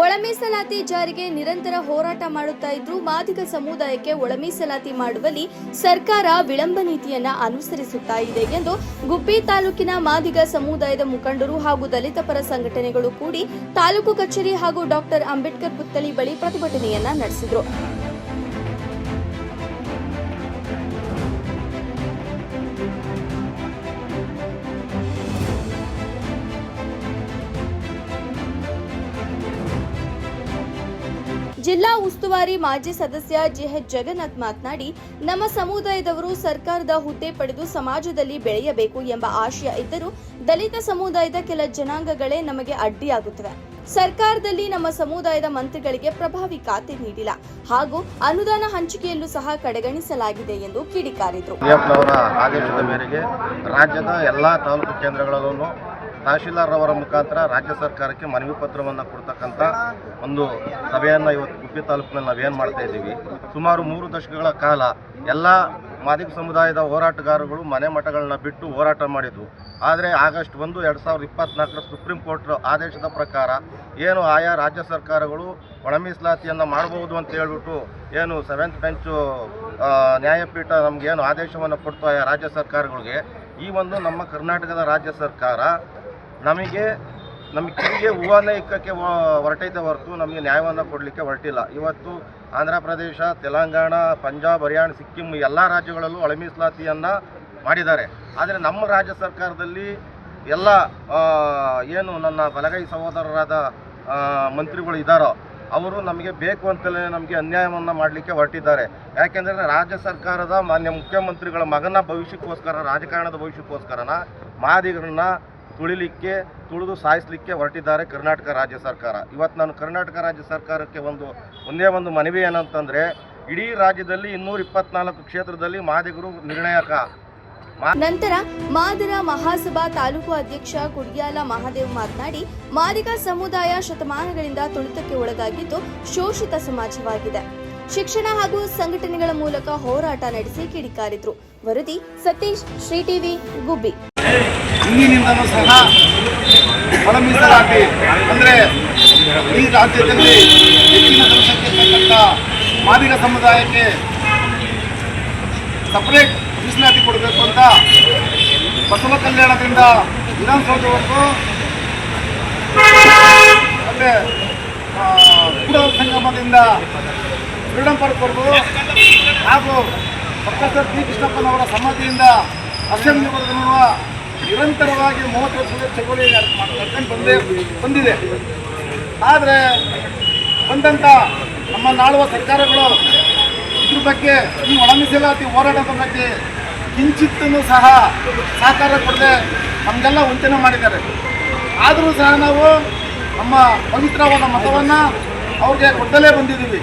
ಒಳ ಮೀಸಲಾತಿ ಜಾರಿಗೆ ನಿರಂತರ ಹೋರಾಟ ಮಾಡುತ್ತಾ ಇದ್ರೂ ಮಾದಿಗ ಸಮುದಾಯಕ್ಕೆ ಒಳ ಮೀಸಲಾತಿ ಮಾಡುವಲ್ಲಿ ಸರ್ಕಾರ ವಿಳಂಬ ನೀತಿಯನ್ನ ಅನುಸರಿಸುತ್ತಾ ಇದೆ ಎಂದು ಗುಬ್ಬಿ ತಾಲೂಕಿನ ಮಾದಿಗ ಸಮುದಾಯದ ಮುಖಂಡರು ಹಾಗೂ ದಲಿತ ಪರ ಸಂಘಟನೆಗಳು ಕೂಡಿ ತಾಲೂಕು ಕಚೇರಿ ಹಾಗೂ ಡಾಕ್ಟರ್ ಅಂಬೇಡ್ಕರ್ ಪುತ್ಥಳಿ ಬಳಿ ಪ್ರತಿಭಟನೆಯನ್ನ ನಡೆಸಿದರು. ಜಿಲ್ಲಾ ಉಸ್ತುವಾರಿ ಮಾಜಿ ಸದಸ್ಯ ಜಿಎಚ್ ಜಗನ್ನಾಥ್ ಮಾತನಾಡಿ, ನಮ್ಮ ಸಮುದಾಯದವರು ಸರ್ಕಾರದ ಹುದ್ದೆ ಪಡೆದು ಸಮಾಜದಲ್ಲಿ ಬೆಳೆಯಬೇಕು ಎಂಬ ಆಶಯ ಇದ್ದರೂ ದಲಿತ ಸಮುದಾಯದ ಕೆಲ ಜನಾಂಗಗಳೇ ನಮಗೆ ಅಡ್ಡಿಯಾಗುತ್ತವೆ. ಸರ್ಕಾರದಲ್ಲಿ ನಮ್ಮ ಸಮುದಾಯದ ಮಂತ್ರಿಗಳಿಗೆ ಪ್ರಭಾವಿ ಖಾತೆ ನೀಡಿಲ್ಲ ಹಾಗೂ ಅನುದಾನ ಹಂಚಿಕೆಯಲ್ಲೂ ಸಹ ಕಡೆಗಣಿಸಲಾಗಿದೆ ಎಂದು ಕಿಡಿಕಾರಿದರು. ಆದೇಶದ ಮೇರೆಗೆ ರಾಜ್ಯದ ಎಲ್ಲಾ ತಾಲೂಕು ಕೇಂದ್ರಗಳಲ್ಲೂ ತಹಶೀಲ್ದಾರ್ ಅವರ ಮುಖಾಂತರ ರಾಜ್ಯ ಸರ್ಕಾರಕ್ಕೆ ಮನವಿ ಪತ್ರವನ್ನು ಕೊಡ್ತಕ್ಕಂಥ ಒಂದು ಸಭೆಯನ್ನು ಇವತ್ತು ಗುಬ್ಬಿ ತಾಲೂಕಿನಲ್ಲಿ ನಾವೇನು ಮಾಡ್ತಾ ಇದ್ದೀವಿ. ಸುಮಾರು 3 ದಶಕಗಳ ಕಾಲ ಎಲ್ಲ ಮಾದಿಗ ಸಮುದಾಯದ ಹೋರಾಟಗಾರಗಳು ಮನೆ ಮಠಗಳನ್ನ ಬಿಟ್ಟು ಹೋರಾಟ ಮಾಡಿದ್ವು. ಆದರೆ ಆಗಸ್ಟ್ 1, 2024 ಸುಪ್ರೀಂ ಕೋರ್ಟ್ ಆದೇಶದ ಪ್ರಕಾರ ಏನು ಆಯಾ ರಾಜ್ಯ ಸರ್ಕಾರಗಳು ಒಳ ಮೀಸಲಾತಿಯನ್ನು ಮಾಡಬಹುದು ಅಂತ ಹೇಳ್ಬಿಟ್ಟು ಏನು 7th ಬೆಂಚು ನ್ಯಾಯಪೀಠ ನಮಗೇನು ಆದೇಶವನ್ನು ಕೊಡ್ತು ಆಯಾ ರಾಜ್ಯ ಸರ್ಕಾರಗಳಿಗೆ, ಈ ಒಂದು ನಮ್ಮ ಕರ್ನಾಟಕದ ರಾಜ್ಯ ಸರ್ಕಾರ ನಮಗೆ ಕಿವಿಗೆ ಹೂವನ್ನೇ ಇಕ್ಕಕ್ಕೆ ಹೊರಟೈತೆ ಹೊರತು ನಮಗೆ ನ್ಯಾಯವನ್ನು ಕೊಡಲಿಕ್ಕೆ ಹೊರಟಿಲ್ಲ. ಇವತ್ತು ಆಂಧ್ರ ಪ್ರದೇಶ, ತೆಲಂಗಾಣ, ಪಂಜಾಬ್, ಹರಿಯಾಣ, ಸಿಕ್ಕಿಂ ಎಲ್ಲ ರಾಜ್ಯಗಳಲ್ಲೂ ಒಳ ಮೀಸಲಾತಿಯನ್ನು ಮಾಡಿದ್ದಾರೆ. ಆದರೆ ನಮ್ಮ ರಾಜ್ಯ ಸರ್ಕಾರದಲ್ಲಿ ಎಲ್ಲ ಏನು ನನ್ನ ಬಲಗೈ ಸಹೋದರರಾದ ಮಂತ್ರಿಗಳು ಇದ್ದಾರೋ ಅವರು ನಮಗೆ ಬೇಕು ಅಂತಲೇ ನಮಗೆ ಅನ್ಯಾಯವನ್ನು ಮಾಡಲಿಕ್ಕೆ ಹೊರಟಿದ್ದಾರೆ. ಯಾಕೆಂದರೆ ರಾಜ್ಯ ಸರ್ಕಾರದ ಮಾನ್ಯ ಮುಖ್ಯಮಂತ್ರಿಗಳ ಮಗನ ಭವಿಷ್ಯಕ್ಕೋಸ್ಕರ, ರಾಜಕಾರಣದ ಭವಿಷ್ಯಕ್ಕೋಸ್ಕರನ ಮಾದಿಗರನ್ನ ತುಳಿದು ಸಾಯಿಸಲಿಕ್ಕೆ ಹೊರಟಿದ್ದಾರೆ ಕರ್ನಾಟಕ ರಾಜ್ಯ ಸರ್ಕಾರ. ಇವತ್ತು ನಾನು ಕರ್ನಾಟಕ ರಾಜ್ಯ ಸರ್ಕಾರಕ್ಕೆ ಒಂದೇ ಒಂದು ಮನವಿ ಏನಂತಂದರೆ, ಇಡೀ ರಾಜ್ಯದಲ್ಲಿ 224 ಕ್ಷೇತ್ರದಲ್ಲಿ ಮಾದಿಗರು ನಿರ್ಣಾಯಕ. ನಂತರ ಮಾದರ ಮಹಾಸಭಾ ತಾಲೂಕು ಅಧ್ಯಕ್ಷ ಕುಡಿಯಾಲ ಮಹಾದೇವ್ ಮಾತನಾಡಿ, ಮಾದಿಗ ಸಮುದಾಯ ಶತಮಾನಗಳಿಂದ ತುಳಿತಕ್ಕೆ ಒಳಗಾಗಿದ್ದು ಶೋಷಿತ ಸಮಾಜವಾಗಿದೆ. ಶಿಕ್ಷಣ ಹಾಗೂ ಸಂಘಟನೆಗಳ ಮೂಲಕ ಹೋರಾಟ ನಡೆಸಿ ಕಿಡಿಕಾರಿದ್ರು. ವರದಿ ಸತೀಶ್, ಶ್ರೀ ಟಿವಿ, ಗುಬ್ಬಿ. ಇಂದಿನಿಂದಲೂ ಸಹ ಒಳ ಮೀಸಲಾತಿ ಅಂದರೆ ಈ ರಾಜ್ಯದಲ್ಲಿ ಹೆಚ್ಚಿನ ಜನಸಂಖ್ಯೆ ಮಾದಿಗ ಸಮುದಾಯಕ್ಕೆ ಸಪರೇಟ್ ಮೀಸಲಾತಿ ಕೊಡಬೇಕು ಅಂತ ಬಸವ ಕಲ್ಯಾಣದಿಂದ ವಿಧಾನಸೌಧವರೆಗೂ ಮತ್ತು ಕೂಡ ಸಂಗಮದಿಂದ ಫ್ರೀಡಂ ಪಾರ್ಕ್ವರೆಗೂ ಹಾಗೂ ಪ್ರೊಫೆಸರ್ ಪಿ ಕೃಷ್ಣಪ್ಪನವರ ಸಮಾಧಿಯಿಂದ ಅಸೆಂಬ್ಲಿವರೆಗೂ ನಿರಂತರವಾಗಿ 30 ವರ್ಷದ ಚಳವಳಿ ನಡ್ಕೊಂಡು ಬಂದಿದೆ. ಆದರೆ ಬಂದಂಥ ನಮ್ಮ ನಾಳುವ ಸರ್ಕಾರಗಳು ಇದ್ರ ಬಗ್ಗೆ, ಈ ಒಳ ಮೀಸಲಾತಿ ಹೋರಾಟದ ಬಗ್ಗೆ ಕಿಂಚಿತ್ತೂ ಸಹ ಸಹಕಾರ ಕೊಡದೆ ನಮಗೆಲ್ಲ ವಂಚನೆ ಮಾಡಿದ್ದಾರೆ. ಆದರೂ ಸಹ ನಾವು ನಮ್ಮ ಪವಿತ್ರವಾದ ಮತವನ್ನು ಅವ್ರಿಗೆ ಕೊಟ್ಟಲೇ ಬಂದಿದ್ದೀವಿ.